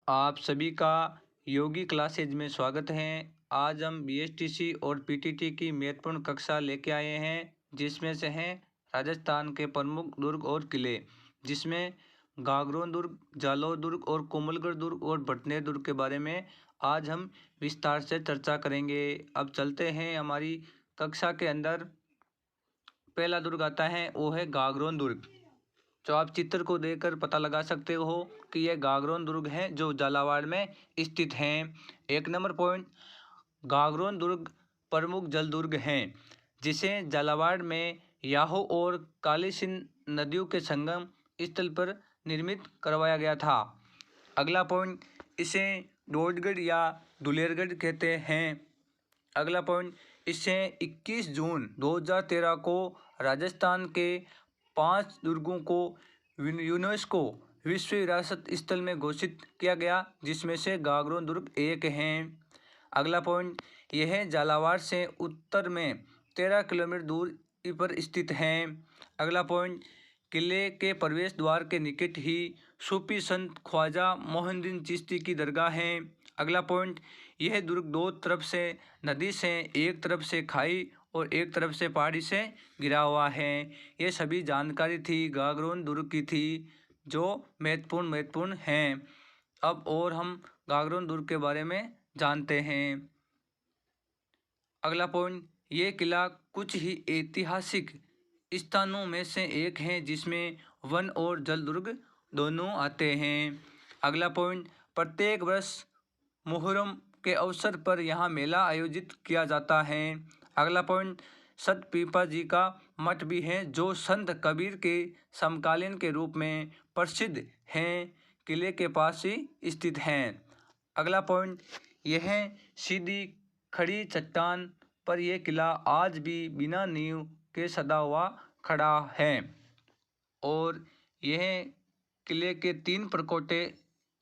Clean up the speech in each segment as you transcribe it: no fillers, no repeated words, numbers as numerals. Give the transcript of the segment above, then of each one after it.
आप सभी का योगी क्लासेज में स्वागत है। आज हम बीएसटीसी और पीटीटी की महत्वपूर्ण कक्षा लेके आए हैं, जिसमें से हैं राजस्थान के प्रमुख दुर्ग और किले, जिसमें गागरोन दुर्ग, जालोर दुर्ग और कोमलगढ़ दुर्ग और भटनेर दुर्ग के बारे में आज हम विस्तार से चर्चा करेंगे। अब चलते हैं हमारी कक्षा के अंदर। पहला दुर्ग आता है, वो है गागरोन दुर्ग। जो आप चित्र को देखकर पता लगा सकते हो कि यह गागरोन दुर्ग है, जो झालावाड़ में स्थित हैं। 1 नंबर पॉइंट, गागरोन दुर्ग प्रमुख जल दुर्ग हैं, जिसे झालावाड़ में याहो और काली सिंध नदियों के संगम स्थल पर निर्मित करवाया गया था। अगला पॉइंट, इसे डोडगढ़ या दुलेरगढ़ कहते हैं। अगला पॉइंट, इसे 21 जून 2013 को राजस्थान के 5 दुर्गों को यूनेस्को विश्व विरासत स्थल में घोषित किया गया, जिसमें से गागरोन दुर्ग एक हैं। अगला पॉइंट, यह झालावाड़ से उत्तर में 13 किलोमीटर दूरी पर स्थित हैं। अगला पॉइंट, किले के प्रवेश द्वार के निकट ही सूफी संत ख्वाजा मोहिउद्दीन चिश्ती की दरगाह है। अगला पॉइंट, यह दुर्ग दो तरफ से नदी से, एक तरफ से खाई और एक तरफ से पहाड़ी से घिरा हुआ है। ये सभी जानकारी थी गागरोन दुर्ग की थी, जो महत्वपूर्ण हैं। अब और हम गागरोन दुर्ग के बारे में जानते हैं। अगला पॉइंट, ये किला कुछ ही ऐतिहासिक स्थानों में से एक है जिसमें वन और जल दुर्ग दोनों आते हैं। अगला पॉइंट, प्रत्येक वर्ष मुहर्रम के अवसर पर यहाँ मेला आयोजित किया जाता है। अगला पॉइंट, संत पीपा जी का मठ भी है, जो संत कबीर के समकालीन के रूप में प्रसिद्ध हैं, किले के पास ही स्थित हैं। अगला पॉइंट, यह सीधी खड़ी चट्टान पर यह किला आज भी बिना नींव के सदा हुआ खड़ा है। और यह किले के 3 प्रकोटे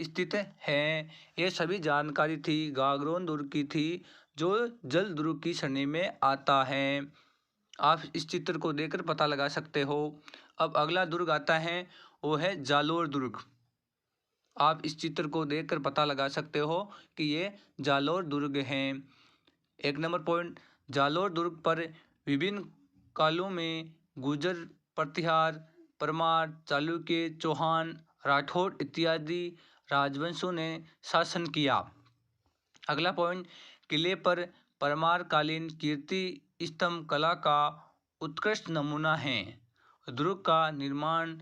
स्थित हैं। ये सभी जानकारी थी गागरोन दुर्ग की थी, जो जल दुर्ग की श्रेणी में आता है। आप इस चित्र को देखकर पता लगा सकते हो। अब अगला दुर्ग आता है, वो है जालोर दुर्ग। आप इस चित्र को देखकर पता लगा सकते हो कि ये जालोर दुर्ग हैं। 1 नंबर पॉइंट, जालोर दुर्ग पर विभिन्न कालों में गुर्जर, प्रतिहार, परमार, चालुक्य, चौहान, राठौर इत्यादि राजवंशों ने शासन किया। अगला पॉइंट, किले पर परमार कालीन कीर्ति स्तंभ कला का उत्कृष्ट नमूना है। दुर्ग का निर्माण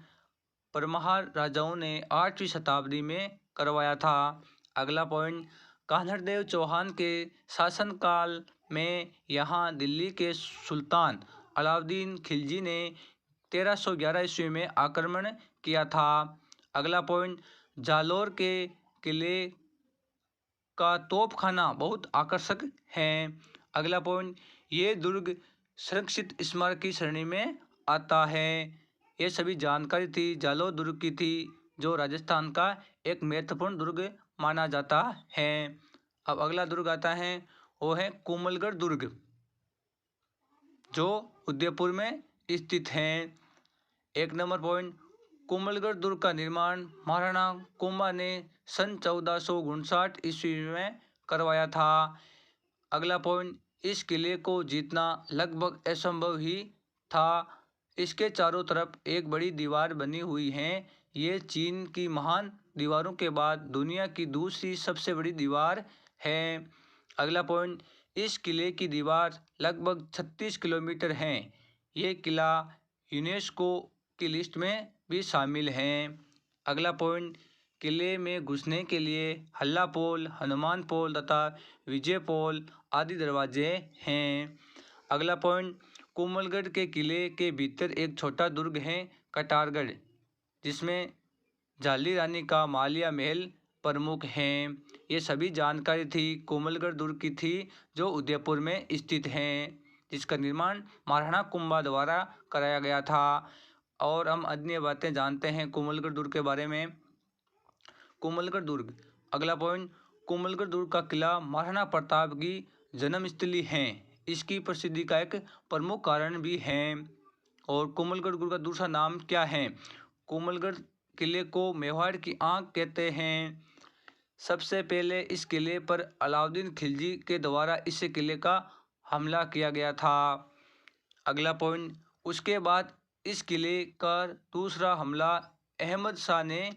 परमार राजाओं ने 8वीं शताब्दी में करवाया था। अगला पॉइंट, कान्हड़देव चौहान के शासनकाल में यहाँ दिल्ली के सुल्तान अलाउद्दीन खिलजी ने 1311 ईस्वी में आक्रमण किया था। अगला पॉइंट, जालोर के किले का तोपखाना बहुत आकर्षक है। अगला पॉइंट, ये दुर्ग संरक्षित स्मारक की श्रेणी में आता है। ये सभी जानकारी थी जालोर दुर्ग की थी, जो राजस्थान का एक महत्वपूर्ण दुर्ग माना जाता है। अब अगला दुर्ग आता है, वो है कोमलगढ़ दुर्ग, जो उदयपुर में स्थित है। 1 नंबर पॉइंट, कोमलगढ़ दुर्ग का निर्माण महाराणा कुंभा ने सन 1459 ईस्वी में करवाया था। अगला पॉइंट, इस किले को जीतना लगभग असंभव ही था। इसके चारों तरफ एक बड़ी दीवार बनी हुई है। ये चीन की महान दीवारों के बाद दुनिया की दूसरी सबसे बड़ी दीवार है। अगला पॉइंट, इस किले की दीवार लगभग 36 किलोमीटर है। ये किला यूनेस्को की लिस्ट में भी शामिल है। अगला पॉइंट, किले में घुसने के लिए हल्ला पोल, हनुमान पोल तथा विजय पोल आदि दरवाजे हैं। अगला पॉइंट, कोमलगढ़ के किले के भीतर एक छोटा दुर्ग है कटारगढ़, जिसमें झाली रानी का मालिया महल प्रमुख हैं। ये सभी जानकारी थी कोमलगढ़ दुर्ग की थी, जो उदयपुर में स्थित हैं, जिसका निर्माण महाराणा कुंभा द्वारा कराया गया था। और हम अन्य बातें जानते हैं कोमलगढ़ दुर्ग के बारे में। कोमलगढ़ दुर्ग, अगला पॉइंट, कोमलगढ़ दुर्ग का किला महाराणा प्रताप की जन्मस्थली है। इसकी प्रसिद्धि का एक प्रमुख कारण भी है। और कोमलगढ़ दुर्ग का दूसरा नाम क्या है? कोमलगढ़ किले को मेवाड़ की आंख कहते हैं। सबसे पहले इस किले पर अलाउद्दीन खिलजी के द्वारा इस किले का हमला किया गया था। अगला पॉइंट, उसके बाद इस किले का दूसरा हमला अहमद शाह ने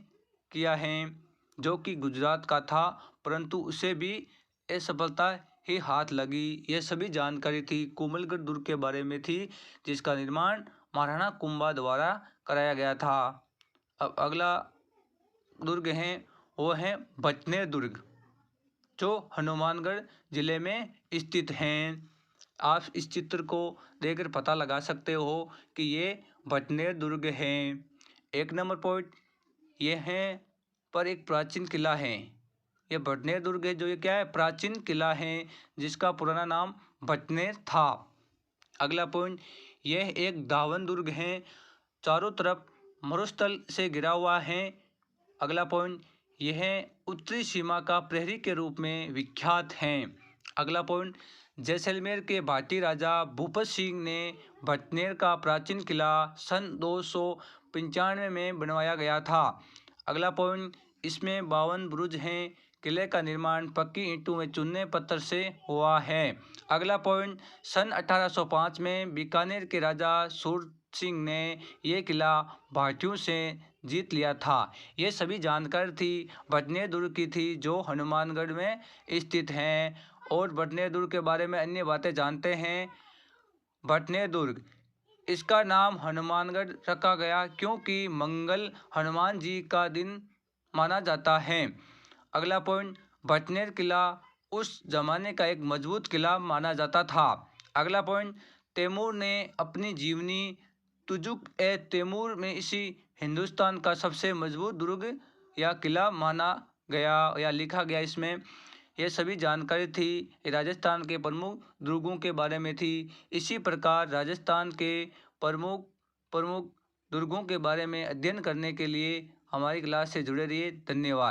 किया है, जो कि गुजरात का था, परंतु उसे भी असफलता ही हाथ लगी। यह सभी जानकारी थी कोमलगढ़ दुर्ग के बारे में थी, जिसका निर्माण महाराणा कुंभा द्वारा कराया गया था। अब अगला दुर्ग है वो है बचनेर दुर्ग, जो हनुमानगढ़ जिले में स्थित हैं। आप इस चित्र को देखकर पता लगा सकते हो कि ये बचनेर दुर्ग है। एक नंबर पॉइंट ये है पर एक प्राचीन किला है। ये बचनेर दुर्ग है, जो ये क्या है, प्राचीन किला है, जिसका पुराना नाम बचनेर था। अगला पॉइंट, यह एक दावन दुर्ग है, चारों तरफ मरुस्थल से घिरा हुआ है। अगला पॉइंट, यह उत्तरी सीमा का प्रहरी के रूप में विख्यात है। अगला पॉइंट, जैसलमेर के भाटी राजा भूपत सिंह ने बचनेर का प्राचीन किला सन 295 में बनवाया गया था। अगला पॉइंट, इसमें 52 बुरुज हैं। किले का निर्माण पक्की ईंटों में चूने पत्थर से हुआ है। अगला पॉइंट, सन 1805 में बीकानेर के राजा सूर सिंह ने यह किला भाटियों से जीत लिया था। ये सभी जानकारी थी बचनेर दुर्ग की थी, जो हनुमानगढ़ में स्थित हैं। और बचनेर दुर्ग के बारे में अन्य बातें जानते हैं। बचनेर दुर्ग, इसका नाम हनुमानगढ़ रखा गया क्योंकि मंगल हनुमान जी का दिन माना जाता है। अगला पॉइंट, बचनेर किला उस जमाने का एक मजबूत किला माना जाता था। अगला पॉइंट, तैमूर ने अपनी जीवनी तुजुक ए तैमूर में इसी हिंदुस्तान का सबसे मजबूत दुर्ग या किला माना गया या लिखा गया इसमें। ये सभी जानकारी थी राजस्थान के प्रमुख दुर्गों के बारे में थी। इसी प्रकार राजस्थान के प्रमुख प्रमुख दुर्गों के बारे में अध्ययन करने के लिए हमारी क्लास से जुड़े रहिए। धन्यवाद।